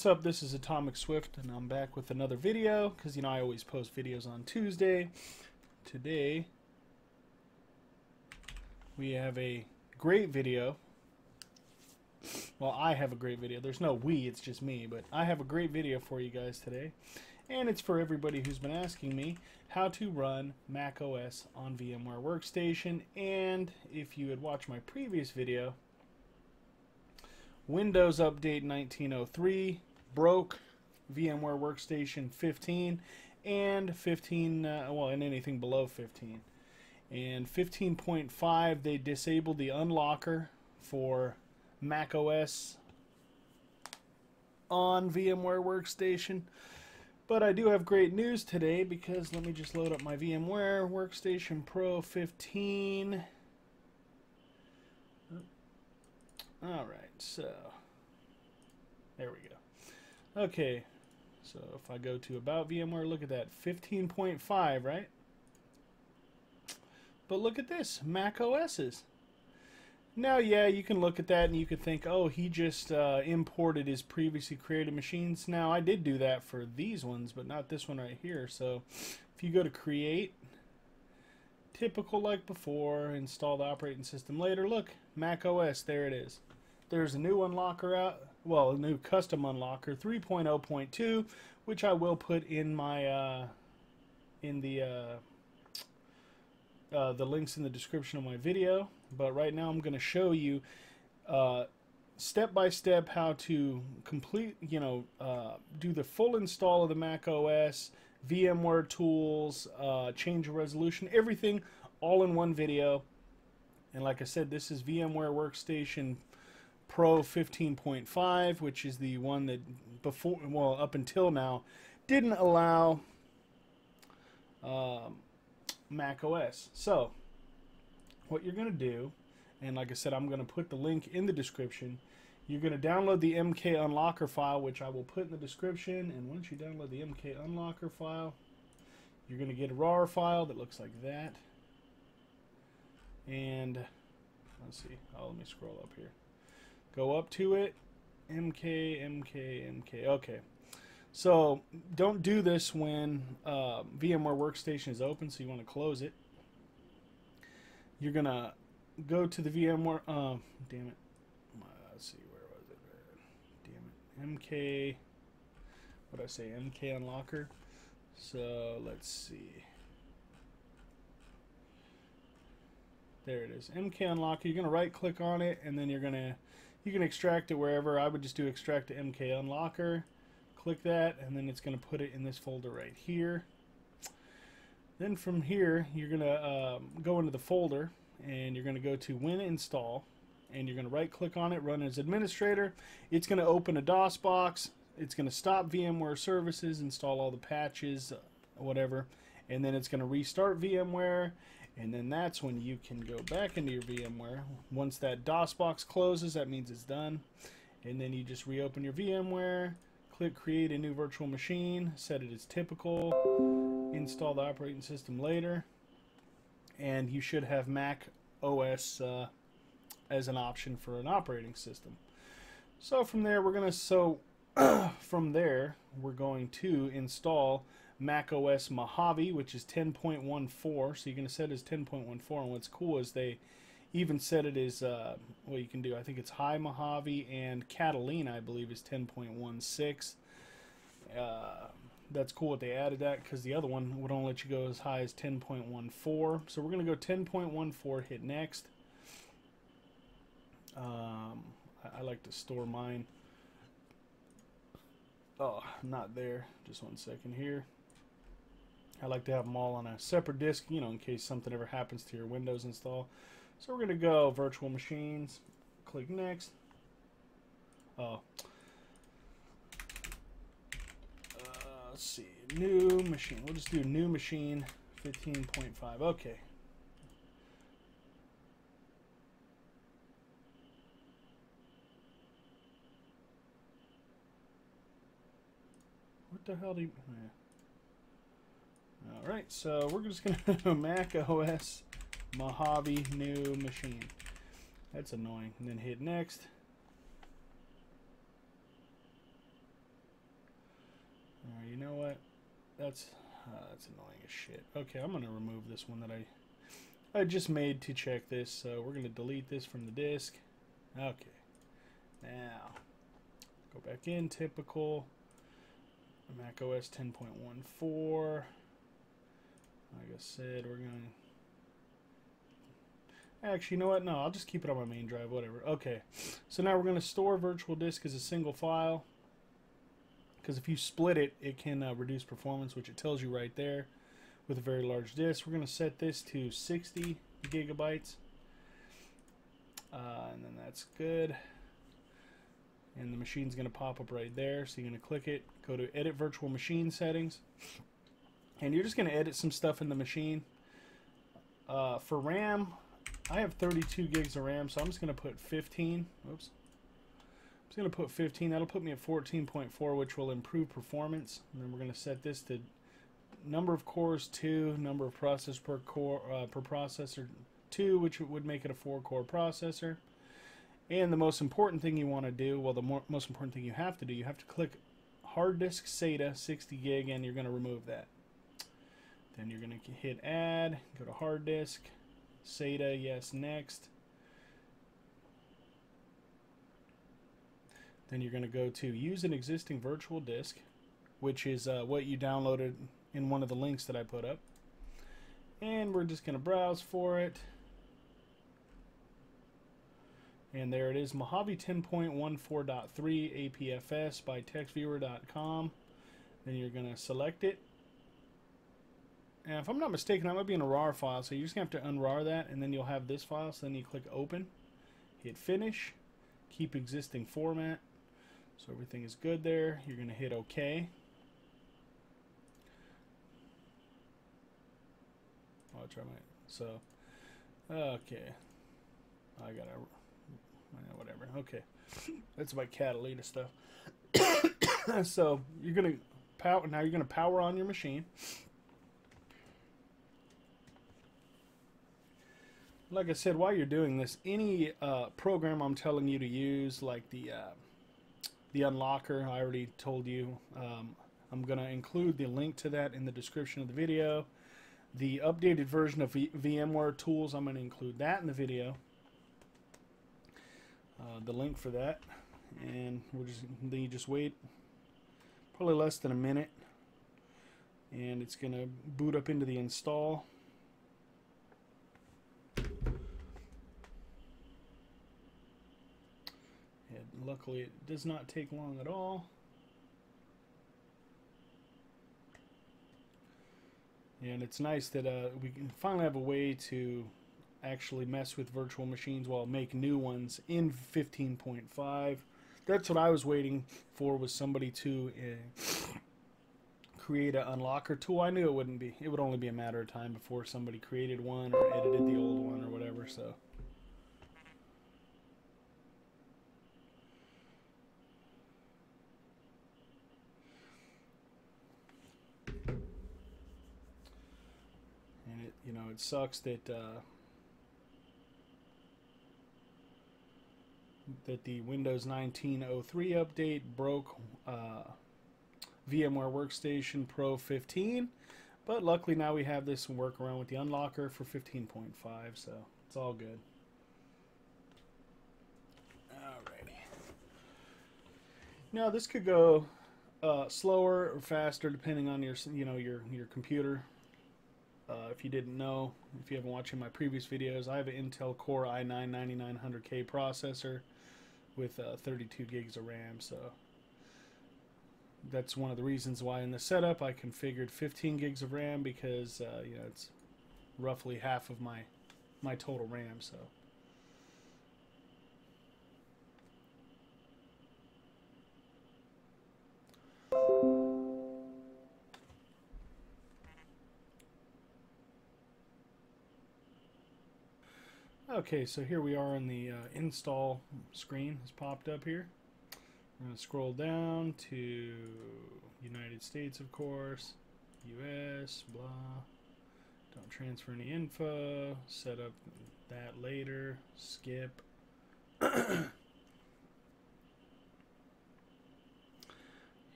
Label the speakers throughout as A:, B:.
A: What's up? This is AtomiCSwift, and I'm back with another video because, you know, I always post videos on Tuesday. Today we have a great video. Well, I have a great video. There's no we, it's just me, but I have a great video for you guys today, and it's for everybody who's been asking me how to run Mac OS on VMware Workstation. And if you had watched my previous video, Windows Update 1903 broke VMware Workstation 15 and 15, and anything below 15. And 15.5, they disabled the unlocker for Mac OS on VMware Workstation. But I do have great news today, because let me just load up my VMware Workstation Pro 15. Alright, so there we go. Okay, so if I go to About VMware, look at that, 15.5, right? But look at this, Mac OS's. Now, yeah, you can look at that and you could think, oh, he just imported his previously created machines. Now, I did do that for these ones, but not this one right here. So if you go to Create, typical like before, install the operating system later, look, Mac OS, there it is. There's a new unlocker out, well, a new custom unlocker, 3.0.2, which I will put in my, the links in the description of my video. But right now I'm going to show you step by step how to complete, do the full install of the Mac OS, VMware tools, change of resolution, everything all in one video. And like I said, this is VMware Workstation Pro 15.5, which is the one that before, well, up until now, didn't allow Mac OS. So what you're going to do, and like I said, I'm going to put the link in the description. You're going to download the MK Unlocker file, which I will put in the description. And once you download the MK Unlocker file, you're going to get a RAR file that looks like that. And let's see. Oh, let me scroll up here. Go up to it. MK. Okay. So don't do this when VMware Workstation is open, so you want to close it. You're going to go to the VMware, damn it. Let's see, where was it? Damn it. MK, what did I say? MK Unlocker. So let's see. There it is. MK Unlocker. You're going to right click on it, and then you can extract it wherever. I would just do extract to MK Unlocker. Click that, and then it's going to put it in this folder right here. Then from here, you're going to go into the folder, and you're going to go to When Install, and you're going to right click on it, run as administrator. It's going to open a DOS box. It's going to stop VMware services, install all the patches, whatever, and then it's going to restart VMware, and then that's when you can go back into your VMware. Once that DOS box closes, that means it's done, and then you just reopen your VMware, click Create a New Virtual Machine, set it as typical, install the operating system later, and you should have Mac OS as an option for an operating system. So from there we're going to install Mac Os Mojave, which is 10.14. So you're going to set it as 10.14, and what's cool is they even set it as what you can do. I think it's High Mojave, and Catalina, I believe, is 10.16. That's cool that they added that, because the other one would only let you go as high as 10.14. So we're going to go 10.14, hit next. I like to store mine. Oh, not there. Just one second here. I like to have them all on a separate disk, in case something ever happens to your Windows install. So we're going to go Virtual Machines, click Next. Oh. Let's see, New Machine. We'll just do New Machine 15.5. Okay. What the hell do you... Alright, so we're just going to do Mac OS Mojave New Machine. That's annoying. And then hit Next. You know what? That's annoying as shit. Okay, I'm gonna remove this one that I just made to check this. So we're gonna delete this from the disk. Okay. Now go back in. Typical Mac OS 10.14. Like I said, we're gonna. Actually, you know what? No, I'll just keep it on my main drive. Whatever. Okay. So now we're gonna store virtual disk as a single file. Because if you split it, it can reduce performance, which it tells you right there with a very large disk. We're going to set this to 60 gigabytes. And then that's good. And the machine's going to pop up right there. So you're going to click it, go to Edit Virtual Machine Settings. And you're just going to edit some stuff in the machine. For RAM, I have 32 gigs of RAM, so I'm just going to put 15. Oops. I'm just going to put 15. That'll put me at 14.4, which will improve performance. And then we're going to set this to number of cores 2, number of processors per core per processor 2, which would make it a 4-core processor. And the most important thing you want to do, well, the most important thing you have to do, you have to click hard disk SATA 60 gig, and you're going to remove that. Then you're going to hit Add, go to hard disk SATA, yes, next. Then you're going to go to use an existing virtual disk, which is what you downloaded in one of the links that I put up. And we're just going to browse for it. And there it is, Mojave 10.14.3 APFS by textviewer.com. Then you're going to select it. And if I'm not mistaken, that might be in a RAR file, so you're just going to have to unrar that, and then you'll have this file. So then you click Open, hit Finish, keep existing format. So everything is good there. You're going to hit OK. I'll try my... So, okay. I gotta... Whatever. Okay. That's my Catalina stuff. So, you're going to... Now you're going to power on your machine. Like I said, while you're doing this, any program I'm telling you to use, like the unlocker, I already told you. I'm going to include the link to that in the description of the video. The updated version of VMware tools, I'm going to include that in the video. The link for that. And then you just wait probably less than a minute. And it's going to boot up into the install. Luckily, it does not take long at all. And it's nice that we can finally have a way to actually mess with virtual machines while make new ones in 15.5. That's what I was waiting for, was somebody to create an unlocker tool. I knew it wouldn't be. It would only be a matter of time before somebody created one or edited the old one or whatever. So. You know, it sucks that that the Windows 19.03 update broke VMware Workstation Pro 15, but luckily now we have this workaround with the unlocker for 15.5, so it's all good. Alrighty. Now this could go slower or faster depending on your your computer. If you didn't know, if you haven't watched my previous videos, I have an Intel Core i9-9900K processor with 32 gigs of RAM, so that's one of the reasons why in the setup I configured 15 gigs of RAM, because you know, it's roughly half of my total RAM. So. Okay, so here we are on the install screen. It's popped up here. I'm going to scroll down to United States, of course, US, blah. Don't transfer any info. Set up that later. Skip.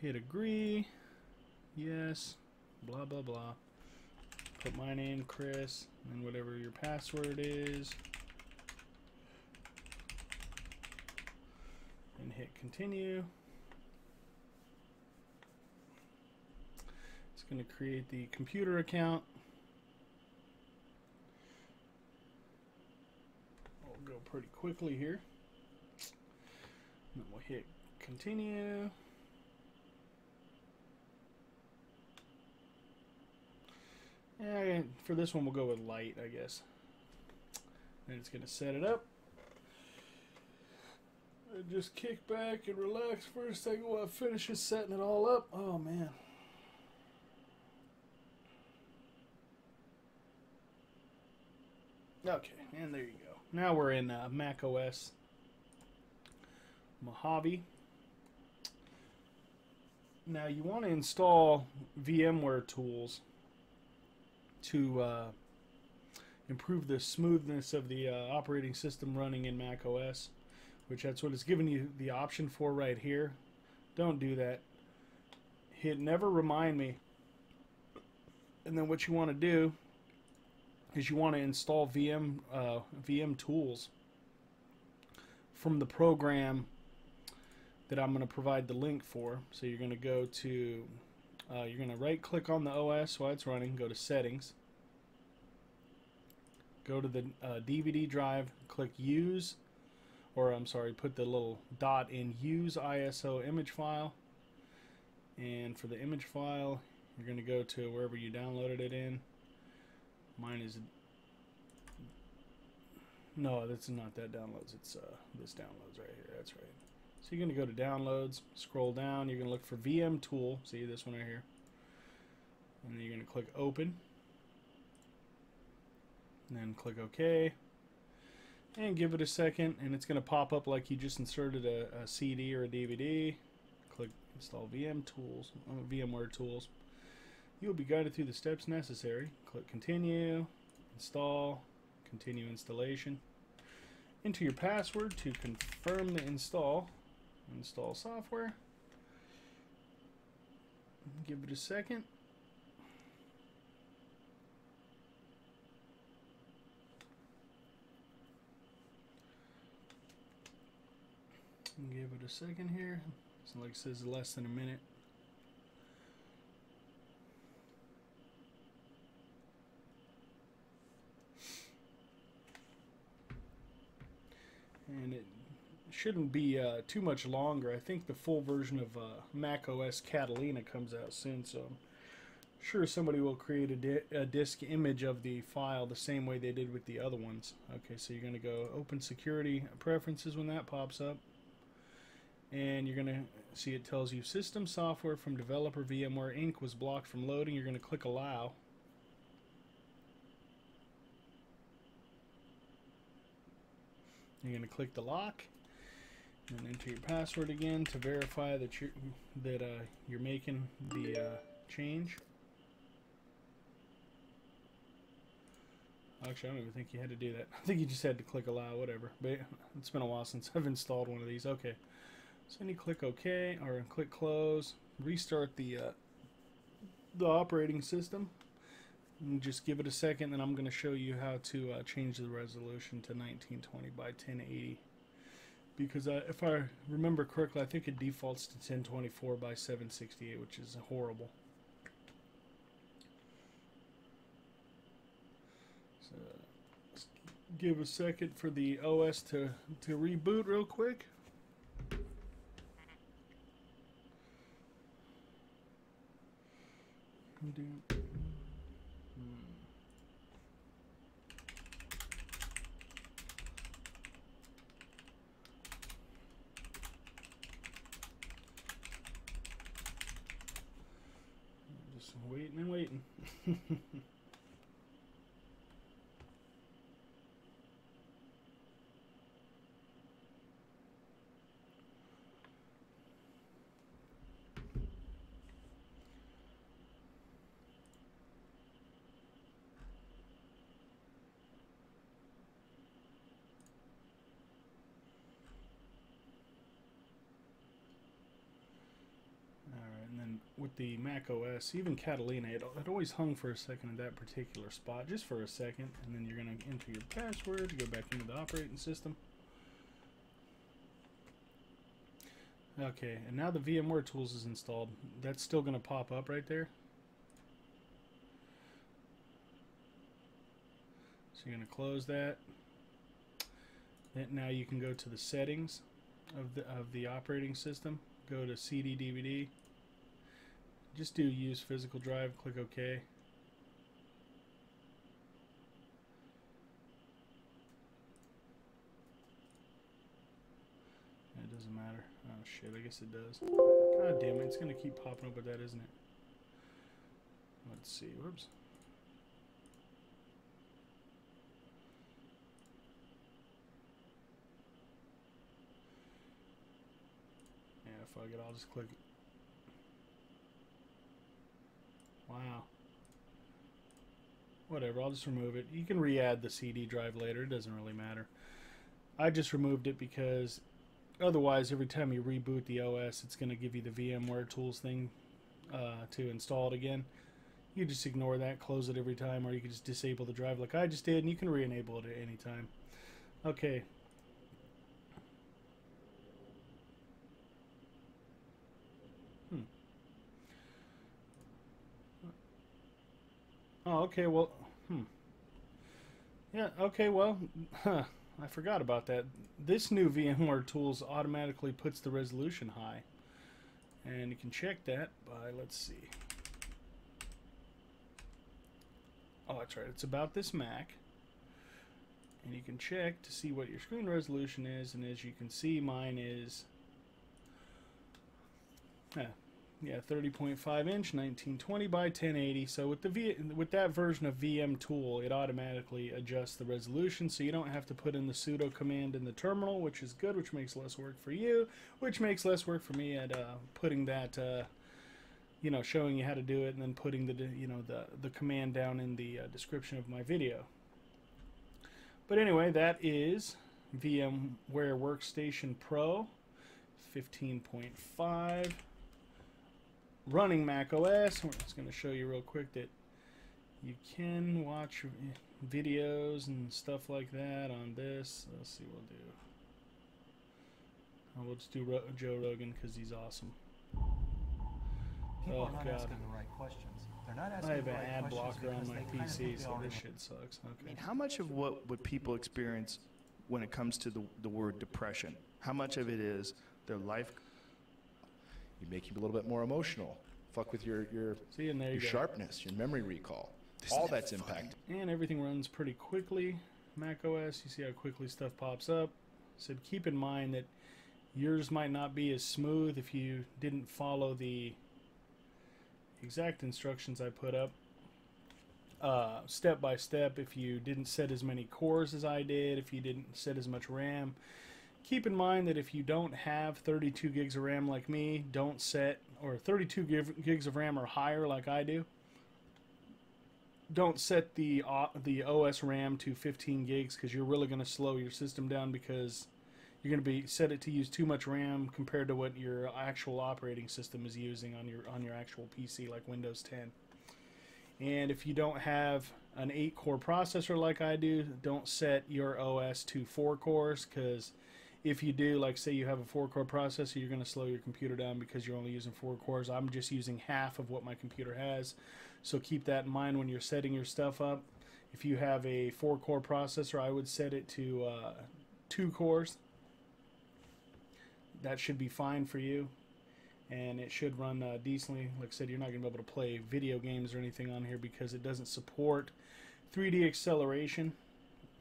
A: Hit agree. yes, blah blah blah. Put my name, Chris, and whatever your password is, and hit continue. It's going to create the computer account. I'll go pretty quickly here. Then we'll hit continue. And for this one, we'll go with light, I guess. And it's going to set it up. And just kick back and relax for a second while it finishes setting it all up. Oh, man. Okay, and there you go. Now we're in Mac Os Mojave. Now you want to install VMware tools to improve the smoothness of the operating system running in Mac OS, which that's what it's giving you the option for right here. Don't do that. Hit never remind me. And then what you want to do is you want to install vmtools from the program that I'm going to provide the link for. So you're going to go to, you're going to right click on the OS while it's running, go to settings, go to the DVD drive, click use, or I'm sorry, put the little dot in use ISO image file, and for the image file you're going to go to wherever you downloaded it in. Mine is, no, that's not that downloads, it's this downloads right here, that's right. So you're going to go to downloads, scroll down, you're going to look for VM tool, see this one right here, and then you're going to click open, and then click OK, and give it a second, and it's going to pop up like you just inserted a CD or a DVD. Click install VMware tools. You'll be guided through the steps necessary. Click continue, install, continue installation. Enter your password to confirm the install software. Give it a second. Give it a second here. So like it says less than a minute. And it shouldn't be too much longer. I think the full version of Mac OS Catalina comes out soon, so I'm sure somebody will create a disk image of the file the same way they did with the other ones. Okay, so you're going to go open security preferences when that pops up, and you're going to see it tells you system software from developer VMware Inc. was blocked from loading. You're going to click allow. You're going to click the lock and enter your password again to verify that you're making the change. Actually, I don't even think you had to do that. I think you just had to click allow, whatever. But it's been a while since I've installed one of these. Okay, so then you click OK or click close. Restart the operating system. And just give it a second, and I'm going to show you how to change the resolution to 1920 by 1080. Because if I remember correctly, I think it defaults to 1024 by 768, which is horrible. So let's give a second for the OS to reboot real quick. Just waiting and waiting. With the Mac OS, even Catalina, it always hung for a second in that particular spot, just for a second, and then you're going to enter your password to go back into the operating system. Okay, and now the VMware Tools is installed. That's still going to pop up right there. So you're going to close that. And now you can go to the settings of the operating system. Go to CD DVD. Just do use physical drive. Click OK. It doesn't matter. Oh shit! I guess it does. God damn it! It's gonna keep popping up with that, isn't it? Let's see. Whoops. Fuck it, I'll just click it. Wow. Whatever, I'll just remove it. You can re-add the CD drive later, it doesn't really matter. I just removed it because otherwise every time you reboot the OS it's going to give you the VMware Tools thing to install it again. You just ignore that, close it every time, or you can just disable the drive like I just did, and you can re-enable it at any time. Okay. Oh, okay, well, yeah, okay, well, I forgot about that. This new VMware Tools automatically puts the resolution high. And you can check that by, let's see. Oh, that's right, it's about this Mac. And you can check to see what your screen resolution is, and as you can see, mine is, yeah, 30.5 inch, 1920 by 1080. So with that version of VM Tool, it automatically adjusts the resolution, so you don't have to put in the sudo command in the terminal, which is good, which makes less work for you, which makes less work for me at putting that, you know, showing you how to do it, and then putting the, you know, the command down in the description of my video. But anyway, that is VMware Workstation Pro 15.5. running Mac OS. We're just going to show you real quick that you can watch videos and stuff like that on this. Let's see what we'll do. We'll just do Joe Rogan because he's awesome.
B: People are not asking the right questions. They're not asking
A: I have
B: the
A: an
B: right
A: ad
B: questions
A: blocker on
B: because
A: my
B: they kind of
A: PC,
B: think they
A: so
B: already
A: this
B: know.
A: shit sucks. Okay.
C: I mean, how much of what would people experience when it comes to the word depression? How much of it is their life?
D: You make you a little bit more emotional. Fuck with your
A: See, and there you go.
D: sharpness, your memory recall. All that's impacted.
A: And everything runs pretty quickly. Mac OS, you see how quickly stuff pops up. So keep in mind that yours might not be as smooth if you didn't follow the exact instructions I put up. Step by step, if you didn't set as many cores as I did, if you didn't set as much RAM. Keep in mind that if you don't have 32 gigs of RAM like me, don't set, or 32 gigs of RAM or higher like I do, don't set the OS RAM to 15 gigs because you're really going to slow your system down because you're going to be set it to use too much RAM compared to what your actual operating system is using on your actual PC like Windows 10. And if you don't have an 8-core processor like I do, don't set your OS to 4 cores because if you do, like say you have a 4-core processor, you're going to slow your computer down because you're only using 4 cores. I'm just using half of what my computer has. So keep that in mind when you're setting your stuff up. If you have a 4-core processor, I would set it to 2 cores. That should be fine for you. And it should run decently. Like I said, you're not going to be able to play video games or anything on here because it doesn't support 3D acceleration.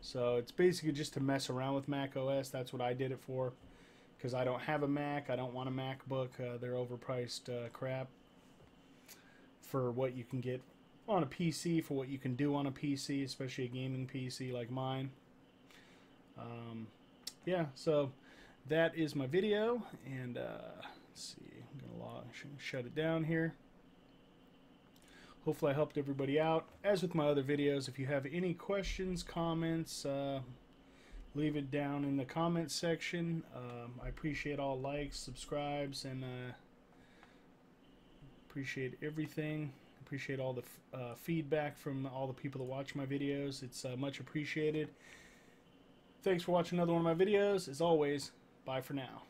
A: So it's basically just to mess around with Mac OS. That's what I did it for. Because I don't have a Mac. I don't want a MacBook. They're overpriced crap for what you can get on a PC, for what you can do on a PC, especially a gaming PC like mine. Yeah, so that is my video. And let's see. I'm going to shut it down here. Hopefully I helped everybody out. As with my other videos, if you have any questions, comments, leave it down in the comments section. I appreciate all likes, subscribes, and Appreciate everything. Appreciate all the feedback from all the people that watch my videos. It's much appreciated. Thanks for watching another one of my videos. As always, bye for now.